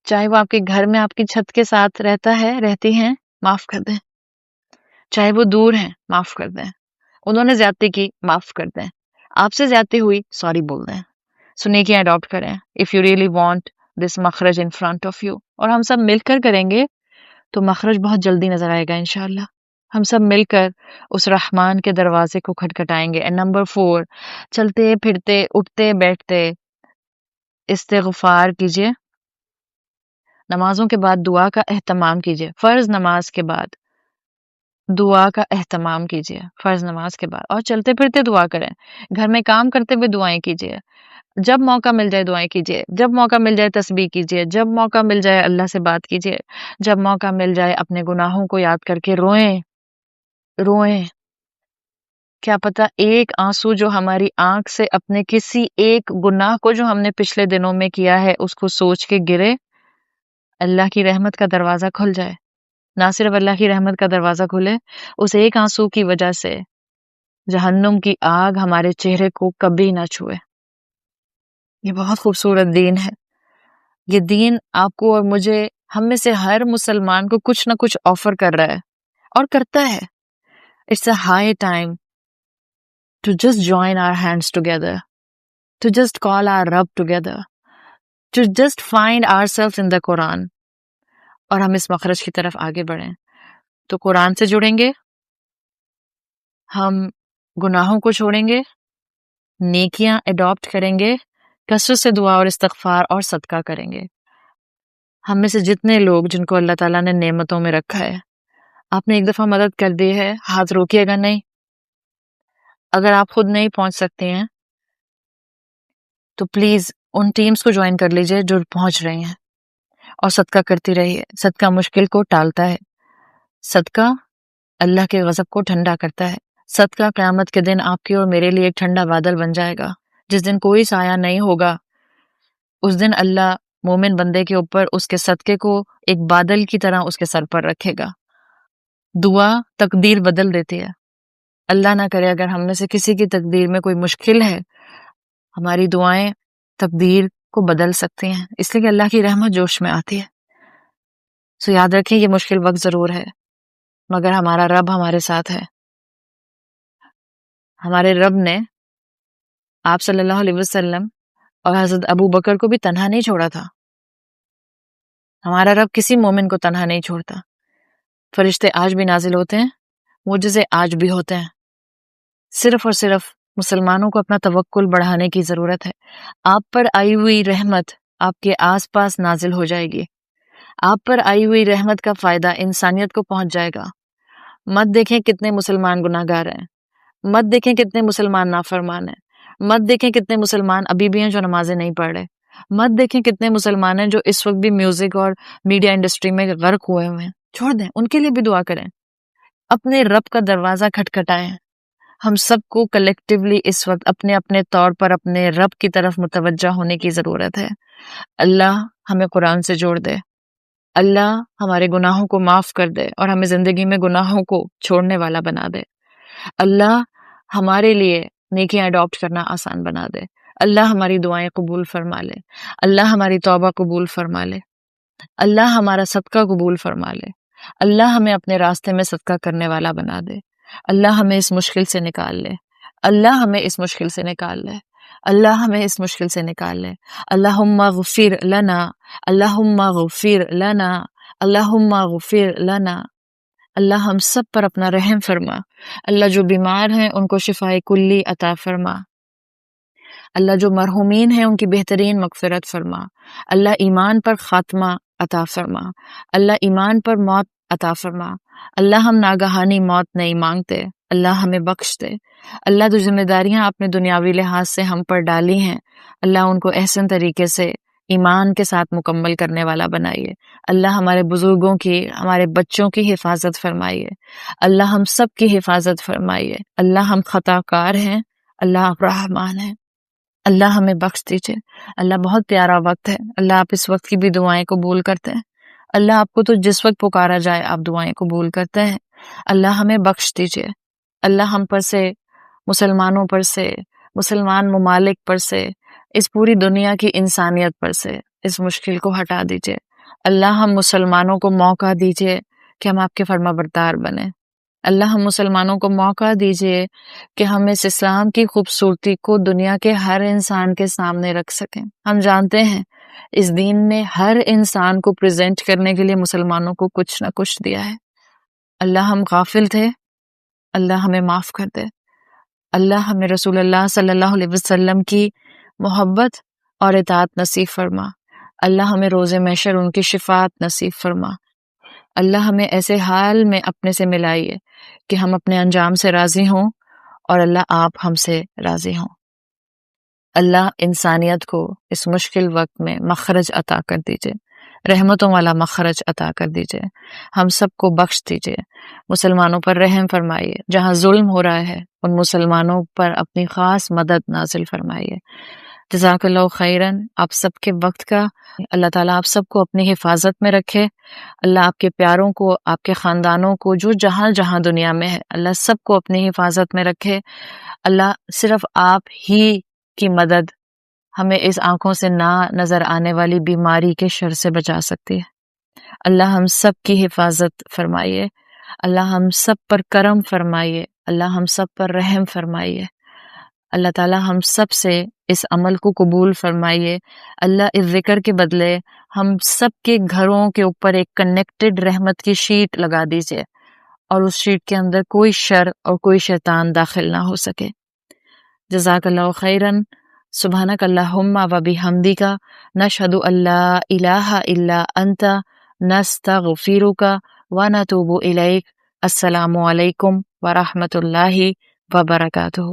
چاہے وہ آپ کے گھر میں آپ کی چھت کے ساتھ رہتا ہے، رہتی ہیں، معاف کر دیں. چاہے وہ دور ہیں، معاف کر دیں. انہوں نے زیادتی کی، معاف کر دیں. آپ سے زیادتی ہوئی، سوری بول دیں. سو نیکیاں اڈاپٹ کریں if you really want this مخرج ان فرنٹ آف یو. اور ہم سب مل کر کریں گے تو مخرج بہت جلدی نظر آئے گا انشاءاللہ. ہم سب مل کر اس رحمان کے دروازے کو کھٹکھٹائیں گے. اینڈ نمبر 4، چلتے پھرتے اٹھتے بیٹھتے استغفار کیجیے. نمازوں کے بعد دعا کا اہتمام کیجیے. فرض نماز کے بعد دعا کا اہتمام کیجیے، فرض نماز کے بعد. اور چلتے پھرتے دعا کریں، گھر میں کام کرتے ہوئے دعائیں کیجیے. جب موقع مل جائے دعائیں کیجیے، جب موقع مل جائے تسبیح کیجیے، جب موقع مل جائے اللہ سے بات کیجیے، جب موقع مل جائے اپنے گناہوں کو یاد کر کے روئیں روئیں. کیا پتا ایک آنسو جو ہماری آنکھ سے اپنے کسی ایک گناہ کو جو ہم نے پچھلے دنوں میں کیا ہے اس کو سوچ کے گرے، اللہ کی رحمت کا دروازہ کھل جائے. نہ صرف اللہ کی رحمت کا دروازہ کھلے، اس ایک آنسو کی وجہ سے جہنم کی آگ ہمارے چہرے کو کبھی نہ چھوئے. یہ بہت خوبصورت دین ہے. یہ دین آپ کو اور مجھے، ہم میں سے ہر مسلمان کو کچھ نہ کچھ آفر کر رہا ہے اور کرتا ہے. It's a high time to just join our hands together, to just call our Rabb together, to just find ourselves in the Quran. اور ہم اس مخرج کی طرف آگے بڑھیں. تو قرآن سے جڑیں گے، ہم گناہوں کو چھوڑیں گے، نیکیاں اڈاپٹ کریں گے، کثرت سے دعا اور استغفار اور صدقہ کریں گے. ہم میں سے جتنے لوگ جن کو اللہ تعالیٰ نے نعمتوں میں رکھا ہے، آپ نے ایک دفعہ مدد کر دی ہے، ہاتھ روکیے گا نہیں. اگر آپ خود نہیں پہنچ سکتے ہیں تو پلیز ان ٹیمز کو جوائن کر لیجئے جو پہنچ رہی ہیں، اور صدقہ کرتی رہیے. صدقہ مشکل کو ٹالتا ہے، صدقہ اللہ کے غضب کو ٹھنڈا کرتا ہے. صدقہ قیامت کے دن آپ کے اور میرے لیے ایک ٹھنڈا بادل بن جائے گا. جس دن کوئی سایہ نہیں ہوگا، اس دن اللہ مومن بندے کے اوپر اس کے صدقے کو ایک بادل کی طرح اس کے سر پر رکھے گا. دعا تقدیر بدل دیتی ہے. اللہ نہ کرے اگر ہم میں سے کسی کی تقدیر میں کوئی مشکل ہے، ہماری دعائیں تقدیر کو بدل سکتی ہیں، اس لیے کہ اللہ کی رحمت جوش میں آتی ہے. سو یاد رکھیں یہ مشکل وقت ضرور ہے، مگر ہمارا رب ہمارے ساتھ ہے. ہمارے رب نے آپ صلی اللہ علیہ وسلم اور حضرت ابو بکر کو بھی تنہا نہیں چھوڑا تھا. ہمارا رب کسی مومن کو تنہا نہیں چھوڑتا. فرشتے آج بھی نازل ہوتے ہیں، معجزے آج بھی ہوتے ہیں. صرف اور صرف مسلمانوں کو اپنا توکل بڑھانے کی ضرورت ہے. آپ پر آئی ہوئی رحمت آپ کے آس پاس نازل ہو جائے گی. آپ پر آئی ہوئی رحمت کا فائدہ انسانیت کو پہنچ جائے گا. مت دیکھیں کتنے مسلمان گناہ گار ہیں، مت دیکھیں کتنے مسلمان نافرمان ہیں، مت دیکھیں کتنے مسلمان ابھی بھی ہیں جو نمازیں نہیں پڑھ رہے، مت دیکھیں کتنے مسلمان ہیں جو اس وقت بھی میوزک اور میڈیا انڈسٹری میں غرق ہوئے ہوئے ہیں. چھوڑ دیں، ان کے لیے بھی دعا کریں. اپنے رب کا دروازہ کھٹکھٹائیں. ہم سب کو کلیکٹیولی اس وقت اپنے اپنے طور پر اپنے رب کی طرف متوجہ ہونے کی ضرورت ہے. اللہ ہمیں قرآن سے جوڑ دے، اللہ ہمارے گناہوں کو معاف کر دے اور ہمیں زندگی میں گناہوں کو چھوڑنے والا بنا دے. اللہ ہمارے لیے نیکیاں اڈاپٹ کرنا آسان بنا دے. اللہ ہماری دعائیں قبول فرما لے. اللہ ہماری توبہ قبول فرما لے. اللہ ہمارا صدقہ قبول فرما لے. اللہ ہمیں اپنے راستے میں صدقہ کرنے والا بنا دے. اللہ ہمیں اس مشکل سے نکال لے. اللہ ہمیں اس مشکل سے نکال لے. اللہ ہمیں اس مشکل سے نکال لے. اللہم اغفر لنا، اللہم اغفر لنا، اللہم اغفر لنا. اللہ ہم سب پر اپنا رحم فرما. اللہ جو بیمار ہیں ان کو شفائے کلی عطا فرما. اللہ جو مرحومین ہیں ان کی بہترین مغفرت فرما. اللہ ایمان پر خاتمہ عطا فرما. اللہ ایمان پر موت عطا فرما. اللہ ہم ناگہانی موت نہیں مانگتے، اللہ ہمیں بخش دے. اللہ جو ذمہ داریاں آپ نے دنیاوی لحاظ سے ہم پر ڈالی ہیں، اللہ ان کو احسن طریقے سے ایمان کے ساتھ مکمل کرنے والا بنائیے. اللہ ہمارے بزرگوں کی، ہمارے بچوں کی حفاظت فرمائیے. اللہ ہم سب کی حفاظت فرمائیے. اللہ ہم خطا کار ہیں، اللہ آپ رحمان ہیں. اللہ ہمیں بخش دیجیے. اللہ بہت پیارا وقت ہے، اللہ آپ اس وقت کی بھی دعائیں قبول کرتے ہیں. اللہ آپ کو تو جس وقت پکارا جائے آپ دعائیں قبول کرتے ہیں. اللہ ہمیں بخش دیجیے. اللہ ہم پر سے، مسلمانوں پر سے، مسلمان ممالک پر سے، اس پوری دنیا کی انسانیت پر سے اس مشکل کو ہٹا دیجیے. اللہ ہم مسلمانوں کو موقع دیجیے کہ ہم آپ کے فرما بردار بنیں. اللہ ہم مسلمانوں کو موقع دیجیے کہ ہم اس اسلام کی خوبصورتی کو دنیا کے ہر انسان کے سامنے رکھ سکیں. ہم جانتے ہیں اس دین نے ہر انسان کو پریزنٹ کرنے کے لیے مسلمانوں کو کچھ نہ کچھ دیا ہے. اللہ ہم غافل تھے، اللہ ہمیں معاف کر دے۔ اللہ ہمیں رسول اللہ صلی اللہ علیہ وسلم کی محبت اور اطاعت نصیب فرما۔ اللہ ہمیں روز محشر ان کی شفاعت نصیب فرما۔ اللہ ہمیں ایسے حال میں اپنے سے ملائیے کہ ہم اپنے انجام سے راضی ہوں اور اللہ آپ ہم سے راضی ہوں۔ اللہ انسانیت کو اس مشکل وقت میں مخرج عطا کر دیجئے، رحمتوں والا مخرج عطا کر دیجئے، ہم سب کو بخش دیجئے، مسلمانوں پر رحم فرمائیے، جہاں ظلم ہو رہا ہے ان مسلمانوں پر اپنی خاص مدد نازل فرمائیے۔ جزاک اللہ خیرن، آپ سب کے وقت کا اللہ تعالیٰ آپ سب کو اپنی حفاظت میں رکھے۔ اللہ آپ کے پیاروں کو، آپ کے خاندانوں کو، جو جہاں جہاں دنیا میں ہے، اللہ سب کو اپنی حفاظت میں رکھے۔ اللہ صرف آپ ہی کی مدد ہمیں اس آنکھوں سے نہ نظر آنے والی بیماری کے شر سے بچا سکتی ہے۔ اللہ ہم سب کی حفاظت فرمائیے، اللہ ہم سب پر کرم فرمائیے، اللہ ہم سب پر رحم فرمائیے۔ اللہ تعالیٰ ہم سب سے اس عمل کو قبول فرمائیے۔ اللہ اس ذکر کے بدلے ہم سب کے گھروں کے اوپر ایک کنیکٹڈ رحمت کی شیٹ لگا دیجیے، اور اس شیٹ کے اندر کوئی شر اور کوئی شیطان داخل نہ ہو سکے۔ جزاک اللہ خیرن، سبحانک اللہم و بحمدک، نشہد ان لا الہ الا انت، نستغفرک و نتوب الیک۔ السلام علیکم ورحمۃ اللہ وبرکاتہ۔